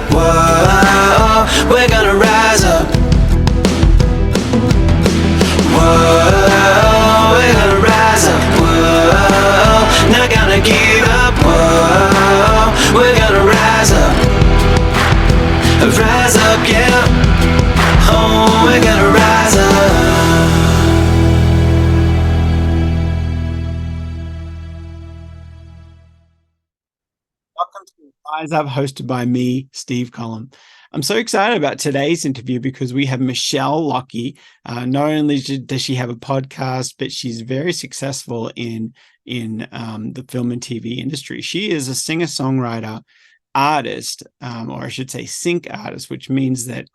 up. Whoa, we're gonna rise up. Whoa, we're gonna rise up. Whoa, not gonna give up. Whoa, we're gonna rise up. Rise up, yeah. Oh, we're gonna rise up. Welcome to Rise Up, hosted by me, Steve Collum. I'm so excited about today's interview because we have Michelle Lockey. Not only does she have a podcast, but she's very successful in the film and TV industry. She is a singer-songwriter artist, or I should say sync artist, which means that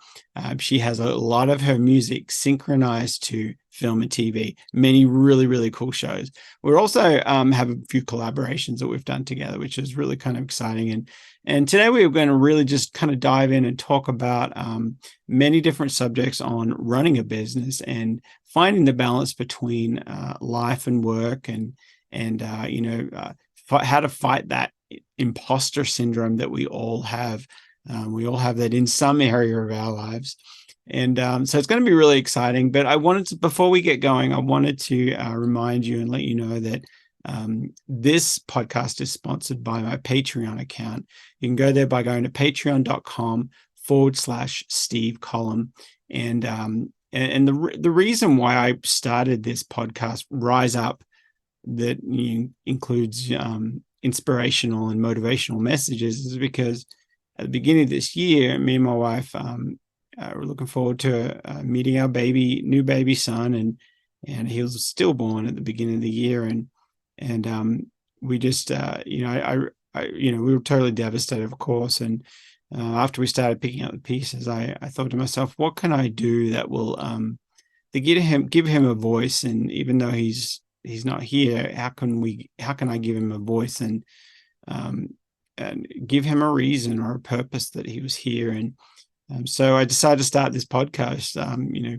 she has a lot of her music synchronized to film and TV, many really, really cool shows. We're also have a few collaborations that we've done together, which is really kind of exciting. And today we're going to really just kind of dive in and talk about many different subjects on running a business and finding the balance between life and work and how to fight that imposter syndrome that we all have. We all have that in some area of our lives. And so it's going to be really exciting. But before we get going, I wanted to remind you and let you know that this podcast is sponsored by my Patreon account. You can go there by going to patreon.com/Steve Collum. And the reason why I started this podcast, Rise Up, that includes inspirational and motivational messages, is because at the beginning of this year, me and my wife we're looking forward to meeting our new baby son, and he was stillborn at the beginning of the year, and we just we were totally devastated, of course. And after we started picking up the pieces, I thought to myself, what can I do that will to give him a voice? And even though he's not here, how can I give him a voice and give him a reason or a purpose that he was here? And so I decided to start this podcast,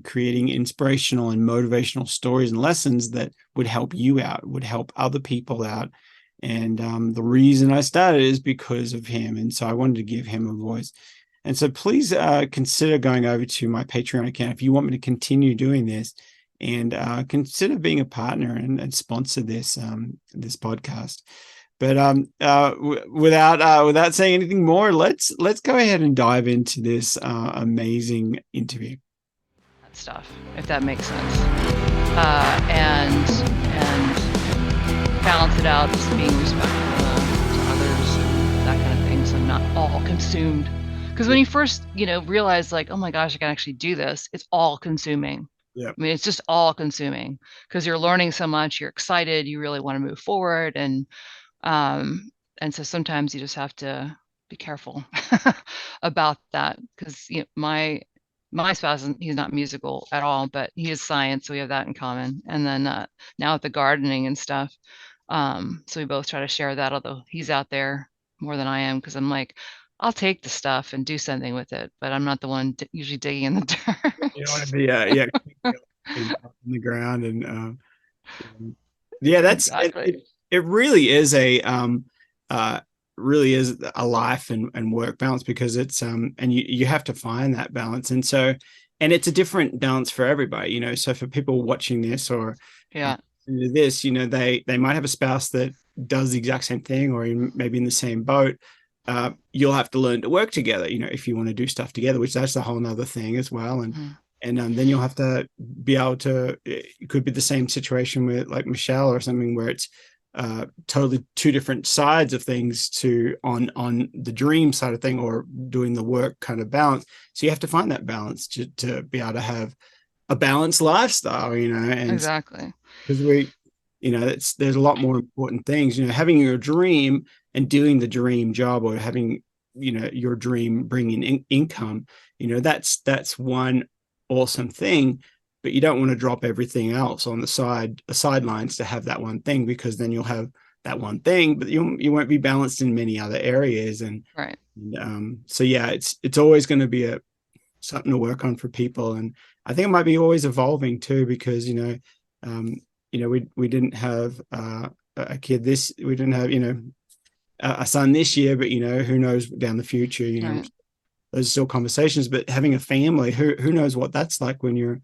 creating inspirational and motivational stories and lessons that would help you out, would help other people out. And the reason I started is because of him. And so I wanted to give him a voice. And so please consider going over to my Patreon account if you want me to continue doing this, and consider being a partner and sponsor this podcast. But without saying anything more, let's go ahead and dive into this amazing interview. That stuff, if that makes sense, and balance it out, just being respectful to others, and that kind of thing, so not all consumed. Because when you first, realize like, oh my gosh, I can actually do this, it's all consuming. Yeah. I mean, it's just all consuming because you're learning so much, you're excited, you really want to move forward. And so sometimes you just have to be careful about that, because my spouse, he's not musical at all, but he is science, so we have that in common. And then now with the gardening and stuff, so we both try to share that, although he's out there more than I am, because I'm like, I'll take the stuff and do something with it, but I'm not the one usually digging in the dirt. You don't want to be in the ground. And that's exactly. It really is really is a life and work balance, because it's and you have to find that balance. And so, and it's a different balance for everybody, so for people watching this or this, they might have a spouse that does the exact same thing, or maybe in the same boat. You'll have to learn to work together, if you want to do stuff together, which that's a whole nother thing as well. And then you'll have to be able to, it could be the same situation with like Michelle or something, where it's totally two different sides of things on the dream side of thing, or doing the work kind of balance. So you have to find that balance to be able to have a balanced lifestyle, and exactly, because there's a lot more important things, having your dream and doing the dream job, or having, your dream bringing income, that's one awesome thing. But you don't want to drop everything else on the sidelines to have that one thing, because then you'll have that one thing, but you won't be balanced in many other areas. And right. So yeah, it's always going to be something to work on for people. And I think it might be always evolving too, because we didn't have a kid we didn't have a son this year, but who knows down the future, Right. those are still conversations. But having a family, who knows what that's like when you're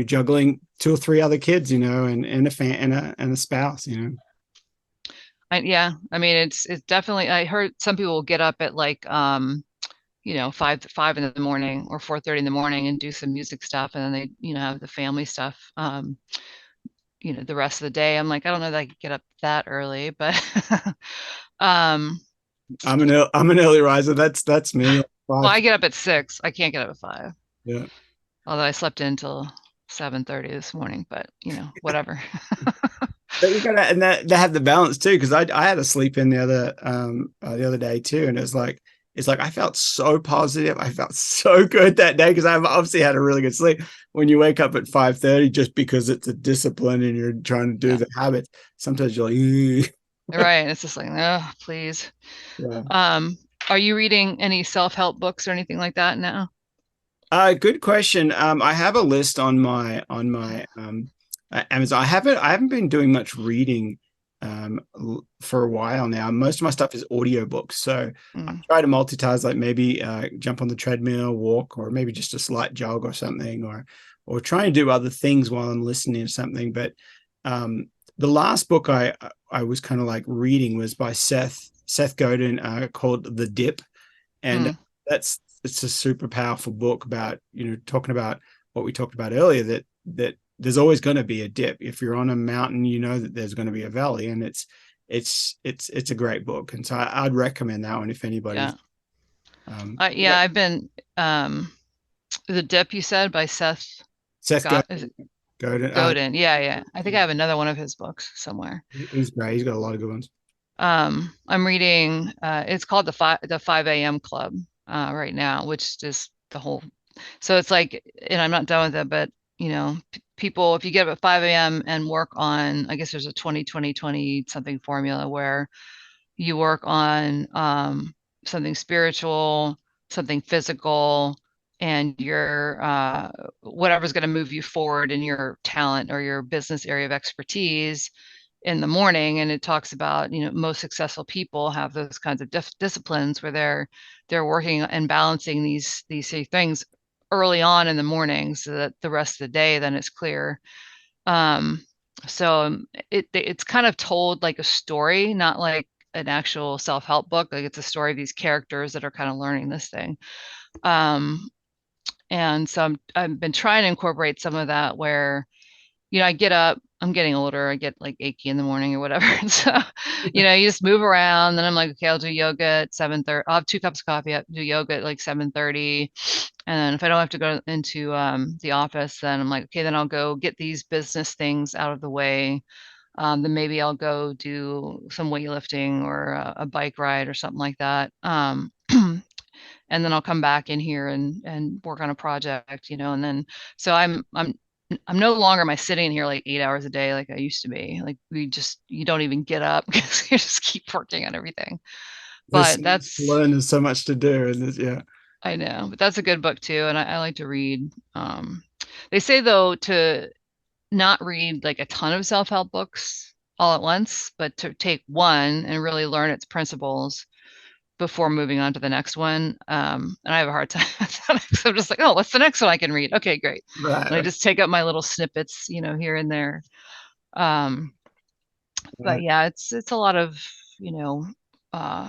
juggling 2 or 3 other kids, you know, and a spouse, you know. Yeah, I mean, it's definitely. I heard some people will get up at like 5 in the morning or 4:30 in the morning and do some music stuff, and then they have the family stuff the rest of the day. I'm like, I don't know that I could get up that early, but um I'm an early riser. That's me. well, I 5. get up at 6. I can't get up at 5. Yeah. Although I slept in till 7:30 this morning, but whatever. But you gotta, and that they have the balance too, because I had a sleep in the other day too, and it's like I felt so positive. I felt so good that day because I've obviously had a really good sleep. When you wake up at 5:30, just because it's a discipline and you're trying to do the habits, sometimes you're like, Right. It's just like, oh, please. yeah. Are you reading any self-help books or anything like that now? Good question. I have a list on my Amazon. I haven't been doing much reading for a while now. Most of my stuff is audiobooks. So I Mm, try to multitask, like maybe jump on the treadmill, walk, or maybe just a slight jog or something, or try and do other things while I'm listening to something. But the last book I was kind of like reading was by Seth Godin, called The Dip, and mm, it's a super powerful book about, talking about what we talked about earlier, that there's always going to be a dip. If you're on a mountain, you know that there's going to be a valley, and it's a great book. And so I'd recommend that one if anybody's yeah. I've been The Dip, you said, by Seth Seth Is it Godin. Godin. Yeah, yeah. I think I have another one of his books somewhere. He's great. He's got a lot of good ones. I'm reading it's called the 5 a.m. Club right now, which is the whole. So it's like, and I'm not done with it, but people, if you get up at 5 a.m. and work on, I guess there's a 20 something formula where you work on something spiritual, something physical, and your whatever's going to move you forward in your talent or your business area of expertise in the morning. And it talks about, most successful people have those kinds of disciplines where they're working and balancing these three things early on in the morning so that the rest of the day then is clear. um so it's kind of told like a story, not like an actual self-help book. Like, it's a story of these characters that are kind of learning this thing. um and so I've been trying to incorporate some of that where I get up, I'm getting older, I get like achy in the morning or whatever. And so, you just move around. Then I'm like, okay, I'll do yoga at 7:30. I'll have 2 cups of coffee, I'll do yoga at like 7:30. And then if I don't have to go into the office, then I'm like, okay, then I'll go get these business things out of the way. Then maybe I'll go do some weightlifting or a bike ride or something like that. And then I'll come back in here and work on a project, and then so I'm no longer am I sitting here like 8 hours a day like I used to be. Like, you don't even get up because you just keep working on everything. There's But so much to learn. There's so much to do, and yeah. I know, but that's a good book too, and I like to read. They say though to not read like a ton of self-help books all at once, but to take one and really learn its principles before moving on to the next one. And I have a hard time with that. So I'm just like, oh, what's the next one I can read? Okay, great. And I Right, just take up my little snippets, here and there. Um, but right. yeah, it's a lot of,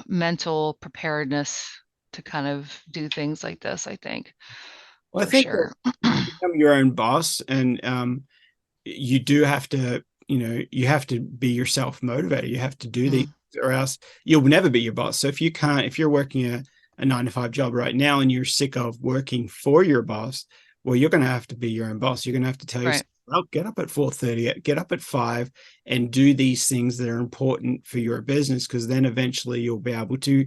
mental preparedness to kind of do things like this, I think, Well, I for think that sure. you become your own boss, and you do have to, you have to be yourself motivated. You have to do these, Mm, or else you'll never be your boss. So if you're working a 9 to 5 job right now and you're sick of working for your boss, well, you're going to have to be your own boss. You're going to have to tell right. yourself, well, get up at 4:30, get up at 5, and do these things that are important for your business, because then eventually you'll be able to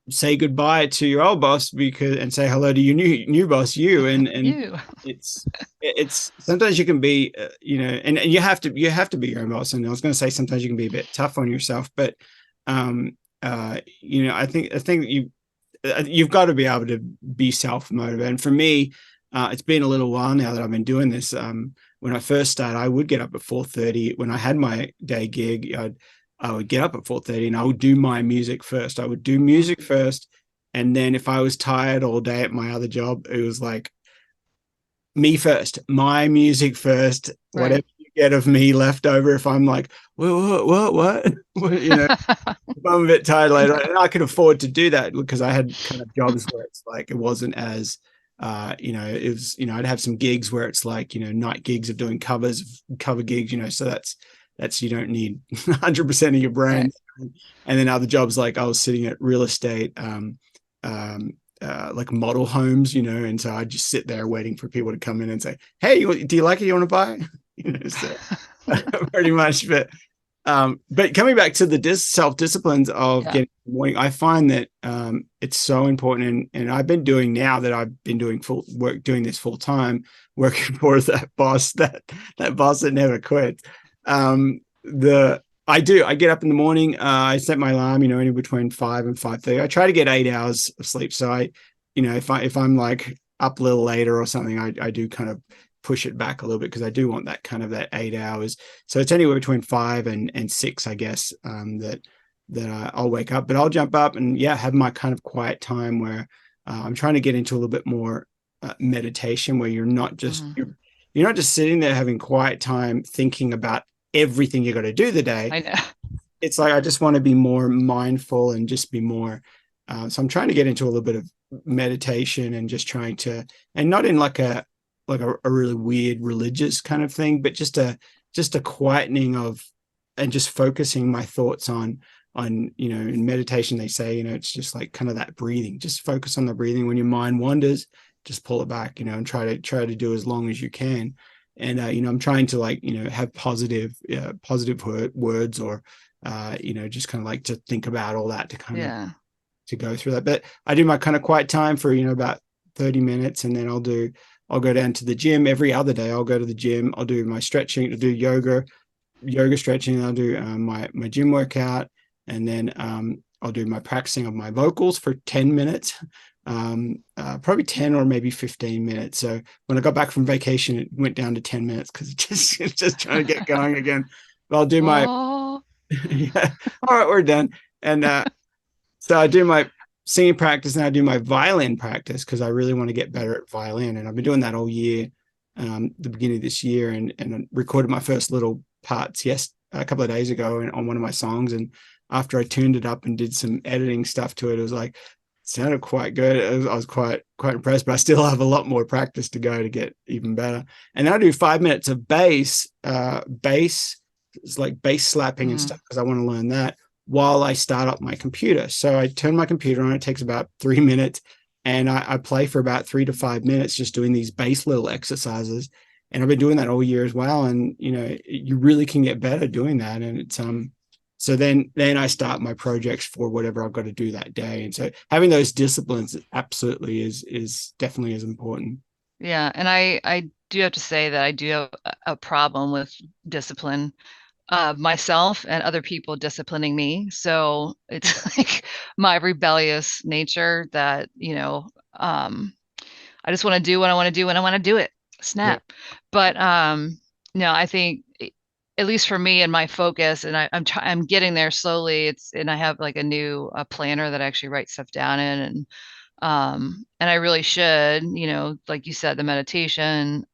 say goodbye to your old boss, because and say hello to your new boss, you. And You. it's sometimes you can be, and you have to be your own boss. And I was going to say sometimes you can be a bit tough on yourself, but I think you've got to be able to be self-motivated. And for me, it's been a little while now that I've been doing this. When I first started, I would get up at 4:30 when I had my day gig. I would get up at 4:30 and I would do my music first. I would do Mm, music first, And then if I was tired all day at my other job, it was like me first, my music first, Right. whatever you get of me left over. If I'm like, what? You know, if I'm a bit tired later, and I could afford to do that because I had kind of jobs where it's like it wasn't as it was, I'd have some gigs where it's like, night gigs of doing cover gigs, so that's you don't need 100% of your brain. Right. And then other jobs like I was sitting at real estate, like model homes, and so I just sit there waiting for people to come in and say, "Hey, do you like it? You want to buy?" So pretty much. But coming back to the self disciplines of Yeah. getting morning, I find that it's so important, and I've been doing now that I've been doing full work, doing this full time, working for that boss that never quits. The I get up in the morning. I set my alarm, anywhere between 5 and 5:30. I try to get 8 hours of sleep. So if I'm like up a little later or something, I do kind of push it back a little bit because I do want that kind of that 8 hours. So it's anywhere between 5 and 6, I guess, that I'll wake up. But I'll jump up and have my kind of quiet time where I'm trying to get into a little bit more meditation, where you're not just you're not just sitting there having quiet time thinking about everything you got to do the day. I know. It's like I just want to be more mindful and just be more. So I'm trying to get into a little bit of meditation and just trying to, and not in like a really weird religious kind of thing, but just a quietening of, and just focusing my thoughts on in meditation they say, it's just like kind of that breathing. Just focus on the breathing. When your mind wanders, just pull it back, and try to do as long as you can. And I'm trying to have positive words, or just kind of like to think about all that, to kind of to go through that. But I do my kind of quiet time for about 30 minutes, and then I'll go down to the gym every other day. I'll go to the gym. I'll do my stretching. I'll do yoga stretching. I'll do my gym workout, and then I'll do my practicing of my vocals for 10 minutes, probably 10 or maybe 15 minutes. So when I got back from vacation, it went down to 10 minutes because it's just trying to get going again. But I'll do my, Oh, yeah. All right, we're done. And so I do my singing practice, and I do my violin practice because I really want to get better at violin. And I've been doing that all year, the beginning of this year, and I recorded my first little parts a couple of days ago on one of my songs. And after I tuned it up and did some editing stuff to it, it was like, sounded quite good. I was quite impressed, but I still have a lot more practice to go to get even better. And then I do 5 minutes of bass. It's like bass slapping and stuff, because I want to learn that while I start up my computer. So I turn my computer on. It takes about 3 minutes, and I play for about 3 to 5 minutes, just doing these bass little exercises. And I've been doing that all year as well. And you really can get better doing that. And it's so then I start my projects for whatever I've got to do that day. And so having those disciplines absolutely is definitely as important. yeah. And I do have to say that I do have a problem with discipline, myself and other people disciplining me. So it's like my rebellious nature that, I just want to do what I want to do when I want to do it. Yeah. Snap. But no, I think at least for me and my focus, and I'm getting there slowly. And I have like a new planner that I actually write stuff down in, and I really should, like you said, the meditation,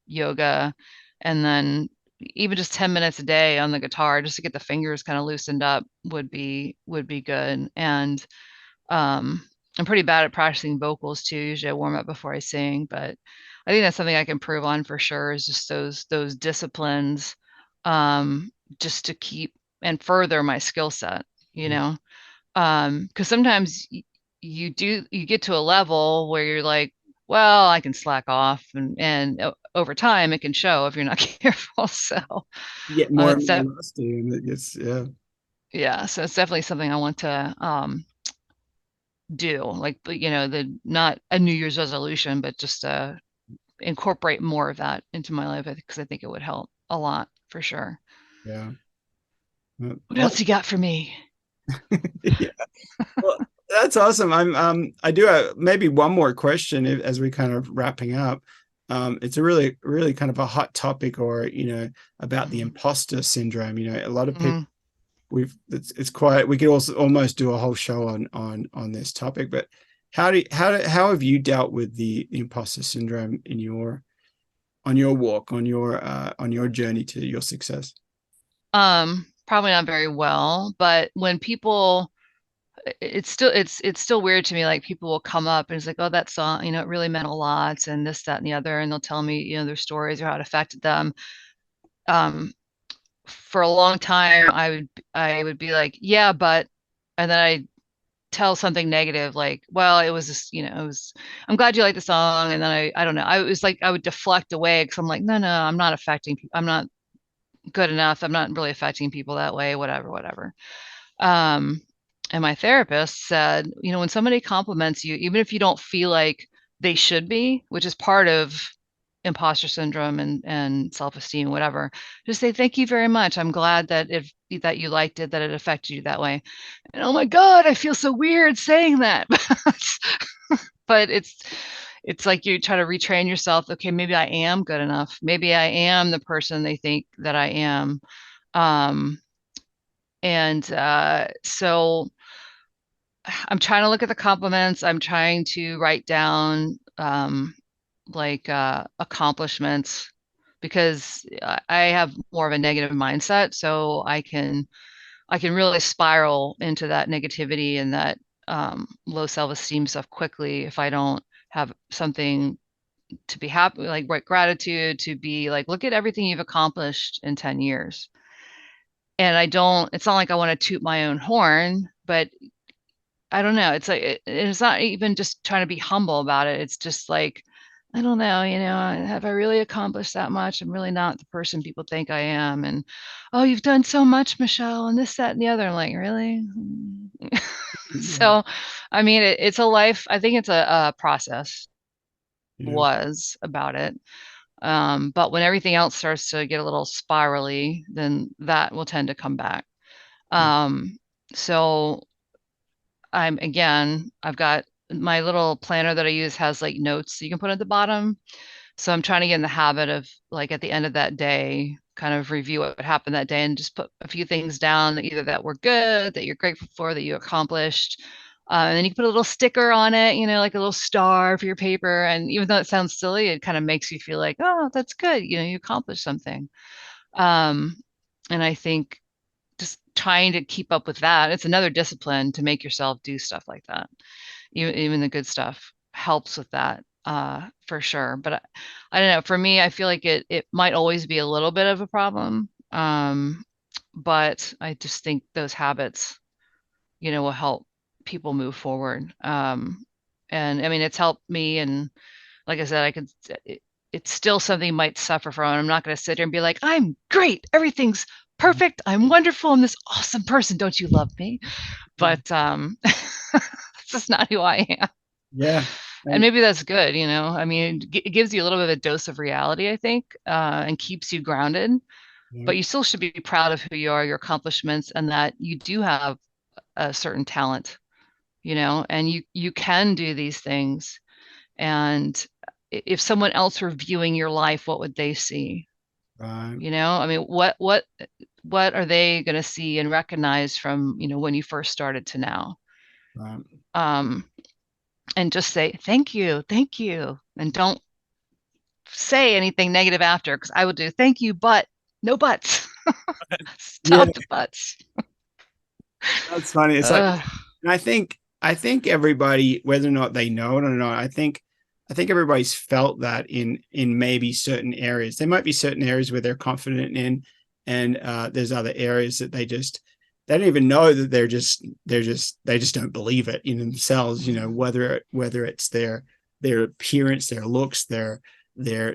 yoga, and then even just 10 minutes a day on the guitar just to get the fingers kind of loosened up would be good. And I'm pretty bad at practicing vocals too. Usually I warm up before I sing, but I think that's something I can improve on for sure, is just those disciplines, just to keep and further my skill set, because sometimes you get to a level where you're like, well, I can slack off, and over time it can show if you're not careful. So You get more it's and more rusty, and it gets, yeah, so it's definitely something I want to do, like, the not a New Year's resolution, but just incorporate more of that into my life, because I think it would help a lot for sure. yeah. What else you got for me? Yeah. Well, that's awesome. I do have maybe one more question as we kind of wrapping up. It's a really, really kind of a hot topic, or about the imposter syndrome. A lot of people it's quite, we could also almost do a whole show on this topic. But how have you dealt with the imposter syndrome in your on your walk, on your journey to your success? Probably not very well, but when people, it's still weird to me. Like people will come up and it's like, oh, that song, it really meant a lot, and this, that, and the other, and they'll tell me, their stories or how it affected them. Um, for a long time, I would be like, yeah, but, and then I tell something negative, like, well, it was just, I'm glad you like the song, and then I don't know, I was like, I would deflect away because I'm like, no, I'm not affecting people. I'm not good enough. I'm not really affecting people that way, whatever, whatever. Um, and my therapist said, when somebody compliments you, even if you don't feel like they should be, which is part of imposter syndrome and self-esteem, whatever, just say, thank you very much. I'm glad that you liked it, that it affected you that way. And oh my God, I feel so weird saying that. But it's like you try to retrain yourself. Okay, maybe I am good enough. Maybe I am the person they think that I am. Um, and so I'm trying to look at the compliments. I'm trying to write down like accomplishments, because I have more of a negative mindset, so I can really spiral into that negativity and that low self-esteem stuff quickly if I don't have something to be happy, like write gratitude, to be like, look at everything you've accomplished in 10 years. And it's not like I want to toot my own horn, but I don't know. It's like, it's not even just trying to be humble about it. It's just like, I don't know, have I really accomplished that much? I'm really not the person people think I am. And, oh, you've done so much, Michelle, and this, that, and the other. I'm like, really? Yeah. So, I mean, it's a life. I think it's a process, Yeah. was about it. But when everything else starts to get a little spirally, then that will tend to come back. Yeah. Um, so I've got my little planner that I use, has like notes you can put at the bottom. So I'm trying to get in the habit of, like, at the end of that day, kind of review what happened that day and just put a few things down, either that were good, that you're grateful for, that you accomplished. And then you can put a little sticker on it, like a little star for your paper. And even though it sounds silly, it kind of makes you feel like, oh, that's good. You accomplished something. Um, and I think just trying to keep up with that, it's another discipline to make yourself do stuff like that. Even the good stuff helps with that, for sure. But I don't know. For me, I feel like it might always be a little bit of a problem. But I just think those habits, will help people move forward. And I mean, it's helped me. And like I said, it's still something you might suffer from. I'm not going to sit here and be like, I'm great. Everything's perfect. I'm wonderful. I'm this awesome person. Don't you love me? But that's just not who I am. Yeah. And maybe that's good. I mean, it gives you a little bit of a dose of reality, I think, and keeps you grounded. Yeah. But you still should be proud of who you are, your accomplishments, and that you do have a certain talent, and you can do these things. And if someone else were viewing your life, what would they see? Right. I mean, what are they going to see and recognize from, when you first started to now? Right. Um, and just say, thank you. And don't say anything negative after, because I would do thank you, but no buts. Yeah. Stop the buts. That's funny. It's like, Ugh. and I think everybody, whether or not they know it or not, I think everybody's felt that in maybe certain areas. There might be certain areas where they're confident in, and there's other areas that they don't even know that they just don't believe it in themselves. Whether it's their appearance, their looks, their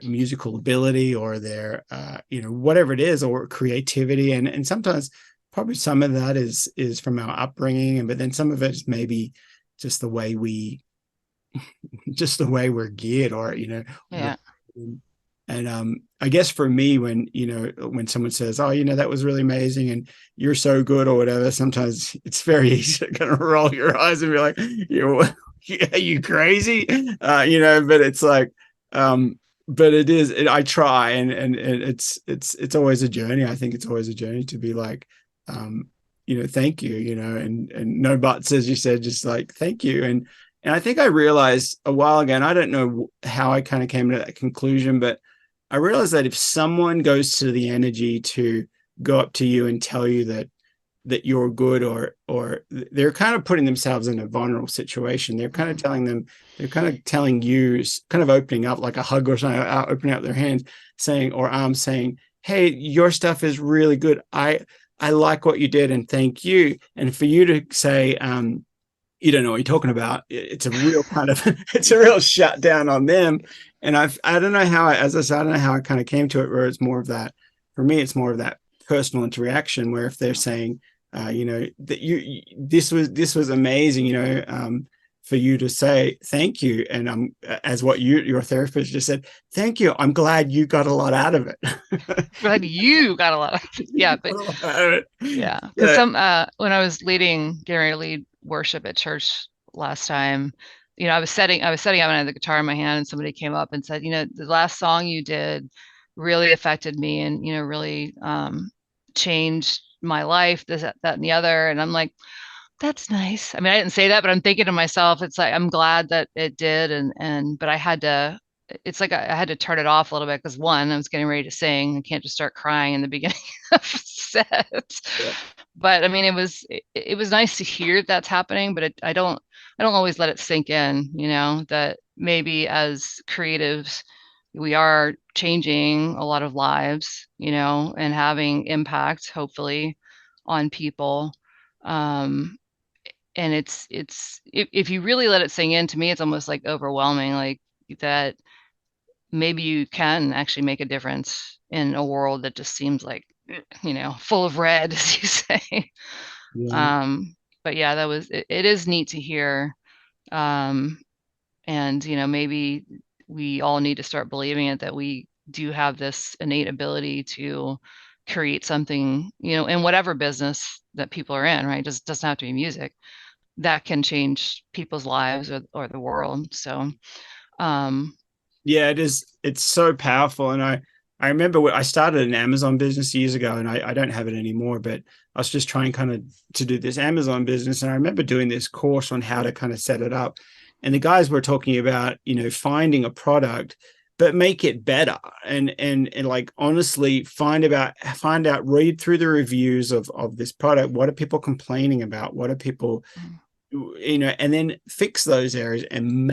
musical ability, or their whatever it is, or creativity, and sometimes probably some of that is from our upbringing, but then some of it is maybe just the way we're geared, or Yeah. and I guess for me, when someone says, oh, that was really amazing and you're so good, or whatever, sometimes it's very easy to kind of roll your eyes and be like, are you crazy? But it's like, but I try, and it's always a journey. I think it's always a journey to be like, thank you, and no buts, as you said, just like thank you. And I think I realized a while ago, and I don't know how I kind of came to that conclusion, but I realized that if someone goes to the energy to go up to you and tell you that you're good, or they're kind of putting themselves in a vulnerable situation. They're kind of telling you, kind of opening up like a hug or something, opening up their hands, saying, or arms, saying, hey, your stuff is really good. I like what you did and thank you. And for you to say, you don't know what you're talking about, it's a real kind of it's a real shutdown on them. And I don't know how, as I said, I don't know how I kind of came to it, where it's more of that, for me, it's more of that personal interaction, where if they're saying, that this was amazing, for you to say thank you, and as what your therapist just said, thank you, I'm glad you got a lot out of it. Glad you got a lot of yeah, but yeah, because when I was getting ready to lead worship at church last time, I was setting up and I had the guitar in my hand, and somebody came up and said, the last song you did really affected me, and really changed my life, this, that, and the other. And I'm like, that's nice. I mean, I didn't say that, but I'm thinking to myself, it's like, I'm glad that it did. But I had to, it's like I had to turn it off a little bit, because one, I was getting ready to sing. I can't just start crying in the beginning of set. Yeah. But I mean, it was nice to hear that's happening, but I don't always let it sink in, that maybe as creatives, we are changing a lot of lives, and having impact, hopefully, on people. Um, and if you really let it sink in, to me, it's almost like overwhelming, like that maybe you can actually make a difference in a world that just seems like, full of red, as you say. Yeah. But yeah, it is neat to hear. Um, and, maybe we all need to start believing it, that we do have this innate ability to create something, in whatever business that people are in, right? Just doesn't have to be music, that can change people's lives, or the world. So, um, Yeah, it is. It's so powerful. And I remember I started an Amazon business years ago, and I don't have it anymore, but I was just trying kind of to do this Amazon business. And I remember doing this course on how to kind of set it up. And the guys were talking about, finding a product, but make it better. And like, honestly, find out, read through the reviews of this product. What are people complaining about? What are people, and then fix those areas and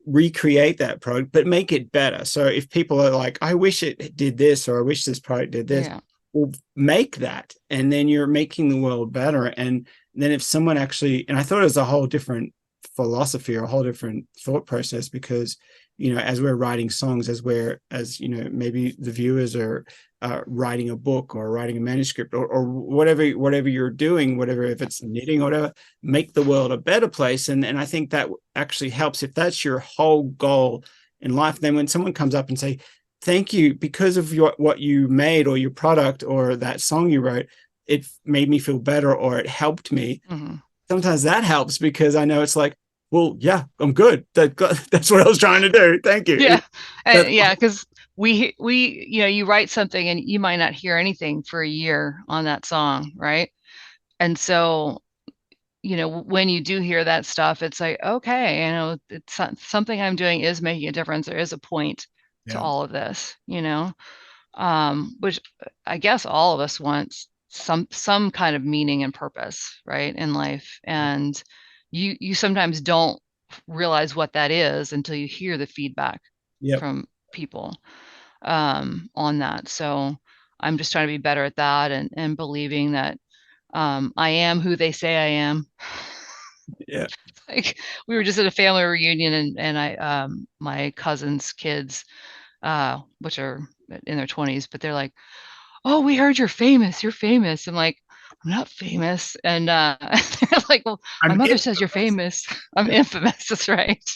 recreate that product, but make it better. So if people are like, I wish it did this, or I wish this product did this, yeah, well, make that, and then you're making the world better. And then if someone actually, and I thought it was a whole different philosophy, or a whole different thought process, because as we're writing songs, as maybe the viewers are writing a book, or writing a manuscript, or whatever you're doing, whatever, if it's knitting or whatever, make the world a better place. And I think that actually helps, if that's your whole goal in life. Then when someone comes up and say thank you because of what you made, or your product, or that song you wrote, it made me feel better, or it helped me. mm-hmm. Sometimes that helps, because I know it's like, well, yeah, I'm good. That's what I was trying to do. Thank you. Yeah, yeah, because you write something and you might not hear anything for a year on that song, right? And so, when you do hear that stuff, it's like, okay, it's something I'm doing is making a difference. There is a point to Yeah. all of this, which I guess all of us want some kind of meaning and purpose, right, in life. And you sometimes don't realize what that is until you hear the feedback Yep. from people on that. So I'm just trying to be better at that, and believing that I am who they say I am. Yeah. Like, we were just at a family reunion, and I my cousin's kids, which are in their 20s, but they're like, oh, we heard you're famous. You're famous. I'm like, I'm not famous. And they're like, well, my I'm mother says you're infamous. famous. I'm infamous. That's right.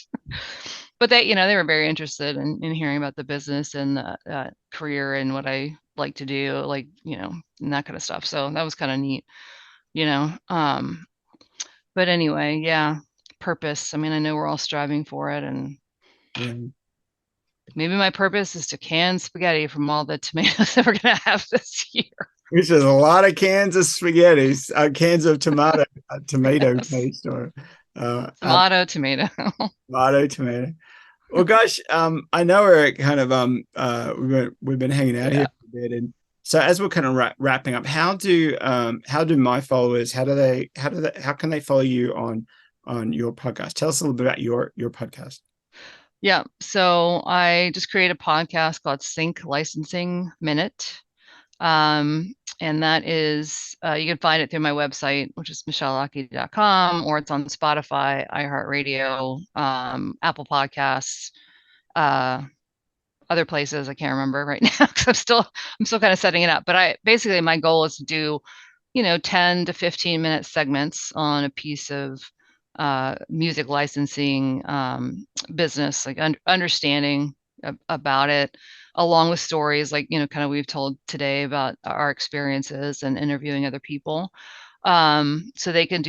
But they were very interested in hearing about the business and the career, and what I like to do, like, and that kind of stuff. So that was kind of neat, you know. But anyway, yeah, purpose. I mean, I know we're all striving for it, and Yeah. maybe my purpose is to can spaghetti from all the tomatoes that we're gonna have this year. which is a lot of cans of spaghetti, cans of tomato Yes. paste, or Tomato, tomato. tomato. Well, gosh, I know we're kind of we've been hanging out here Yeah. for a bit, and so as we're kind of wrapping up, how do my followers, how can they follow you on your podcast? Tell us a little bit about your podcast. Yeah. So I just created a podcast called Sync Licensing Minute. And that is, you can find it through my website, which is michellelockey.com, or it's on Spotify, iHeartRadio, Apple Podcasts, uh, other places I can't remember right now because I'm still kind of setting it up. But basically my goal is to do 10 to 15 minute segments on a piece of music licensing business, like understanding about it, along with stories like, kind of we've told today about our experiences and interviewing other people. So they can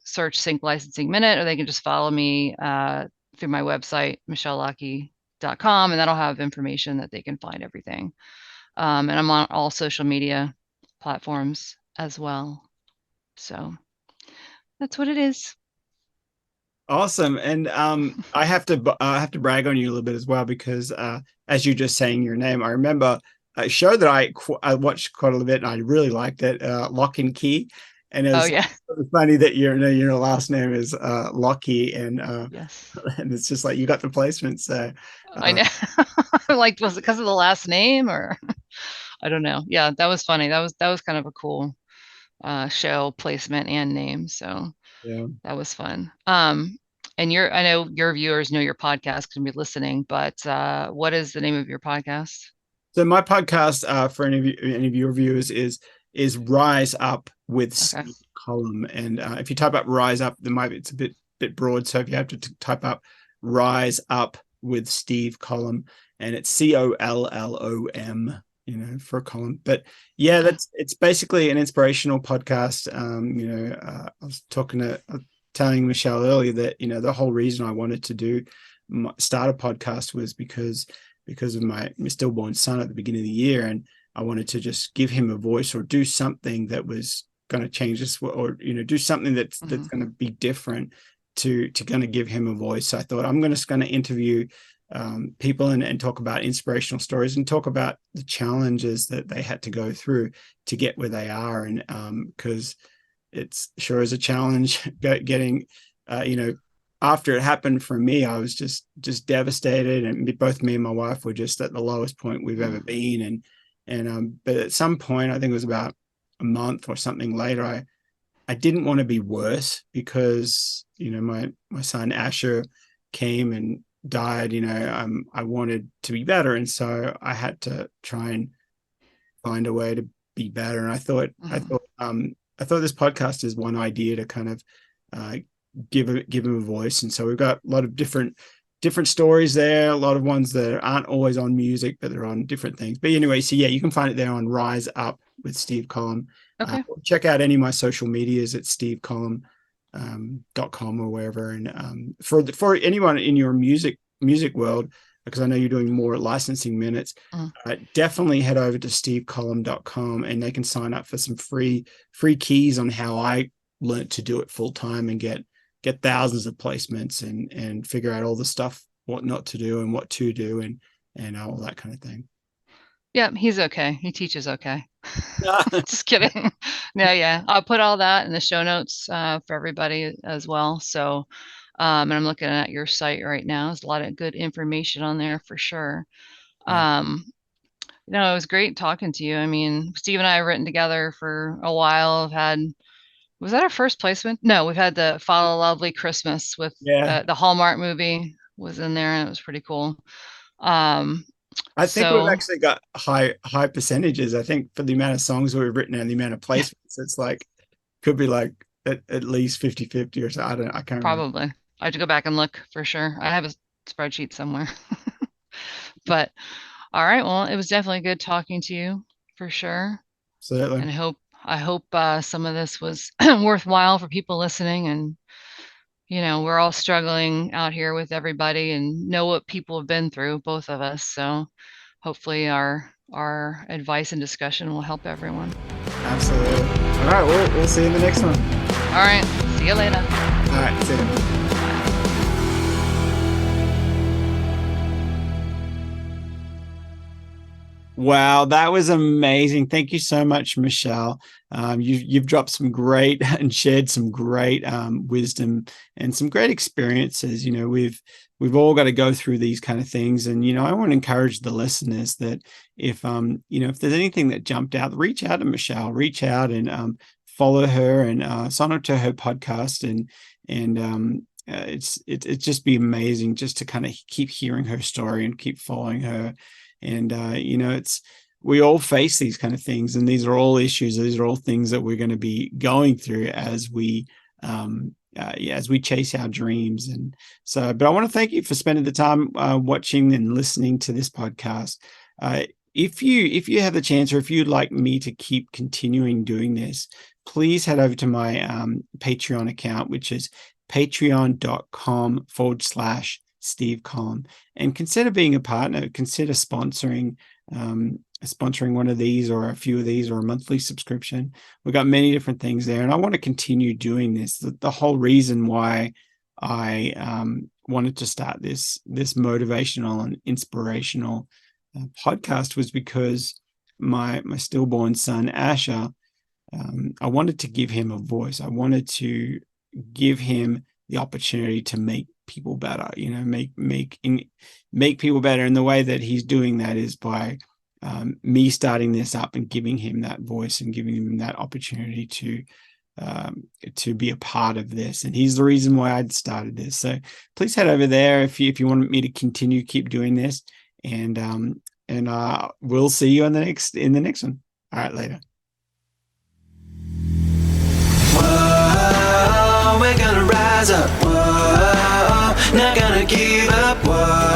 search Sync Licensing Minute, or they can just follow me through my website, michellelockey.com, and that'll have information that they can find everything. And I'm on all social media platforms as well. So that's what it is. Awesome. And I have to brag on you a little bit as well, because as you just saying your name, I remember a show that I watched quite a little bit and I really liked it, Lock and Key. And Oh it's yeah. funny that your last name is Lockey, Yes. and it's just like you got the placement. So I know. Like, was it because of the last name, or I don't know. Yeah, that was funny. That was kind of a cool show placement and name. So yeah. that was fun. And I know your viewers know your podcast can be listening, but what is the name of your podcast? So my podcast, for any of your viewers, is Rise Up with Okay. Steve Column. And if you type up Rise Up, it's a bit broad. So if you have to type up Rise Up with Steve Column, and it's COLLOM, for a column. But yeah, Okay. it's basically an inspirational podcast. I was telling Michelle earlier that the whole reason I wanted to start a podcast was because of my stillborn son at the beginning of the year, and I wanted to just give him a voice, or do something that was going to change this, or do something that's going to be different to going to give him a voice. So I thought I'm going to interview people, and talk about inspirational stories, and talk about the challenges that they had to go through to get where they are. And because it's sure is a challenge getting after it happened for me, I was just devastated, and both me and my wife were just at the lowest point we've ever been. But at some point, I think it was about a month or something later, I didn't want to be worse, because my son Asher came and died. I wanted to be better, and so I had to try and find a way to be better. And I thought this podcast is one idea to kind of give him a voice. And so we've got a lot of different stories there, a lot of ones that aren't always on music, but they're on different things. But anyway, so yeah, you can find it there on Rise Up with Steve Column. Okay. Check out any of my social medias at stevecolumn.com or wherever. And for anyone in your music world, because I know you're doing more licensing minutes, definitely head over to stevecolumn.com, and they can sign up for some free keys on how I learned to do it full time, and get thousands of placements, and figure out all the stuff, what not to do and what to do, and all that kind of thing. Yeah, he's okay. He teaches okay. Just kidding. No, yeah. I'll put all that in the show notes for everybody as well. So, and I'm looking at your site right now. There's a lot of good information on there for sure. Yeah. It was great talking to you. I mean, Steve and I have written together for a while. Was that our first placement? No, we've had the Follow Lovely Christmas with Yeah. the Hallmark movie was in there, and it was pretty cool. I think we've So actually got high percentages. I think for the amount of songs we've written and the amount of placements, it's like could be like at least 50-50 or so. I can't remember. probably I have to go back and look for sure. I have a spreadsheet somewhere. But all right, well, it was definitely good talking to you for sure. Certainly. And I hope some of this was worthwhile for people listening. And we're all struggling out here with everybody, and know what people have been through, both of us. So hopefully our advice and discussion will help everyone. Absolutely. All right. We'll see you in the next one. All right. See you later. All right. See you. Wow, that was amazing. Thank you so much, Michelle. You've dropped some great and shared some great wisdom and some great experiences. We've all got to go through these kind of things, and I want to encourage the listeners that if if there's anything that jumped out, reach out to Michelle, reach out and follow her and sign up to her podcast, and it's just be amazing just to kind of keep hearing her story and keep following her. And we all face these kind of things, and these are all issues. These are all things that we're going to be going through as we chase our dreams. And so, but I want to thank you for spending the time watching and listening to this podcast. If you have the chance, or if you'd like me to keep continuing doing this, please head over to my Patreon account, which is patreon.com/Steve Collum, and consider being a partner. Consider sponsoring one of these, or a few of these, or a monthly subscription. We've got many different things there, and I want to continue doing this. The whole reason why I wanted to start this motivational and inspirational podcast was because my stillborn son Asher, I wanted to give him a voice. I wanted to give him the opportunity to make people better, make people better. And the way that he's doing that is by me starting this up and giving him that voice and giving him that opportunity to be a part of this. And he's the reason why I'd started this. So please head over there if you want me to keep doing this. And we'll see you in the next one. All right, later. Whoa, we're gonna rise up. Whoa, not gonna give up. Whoa.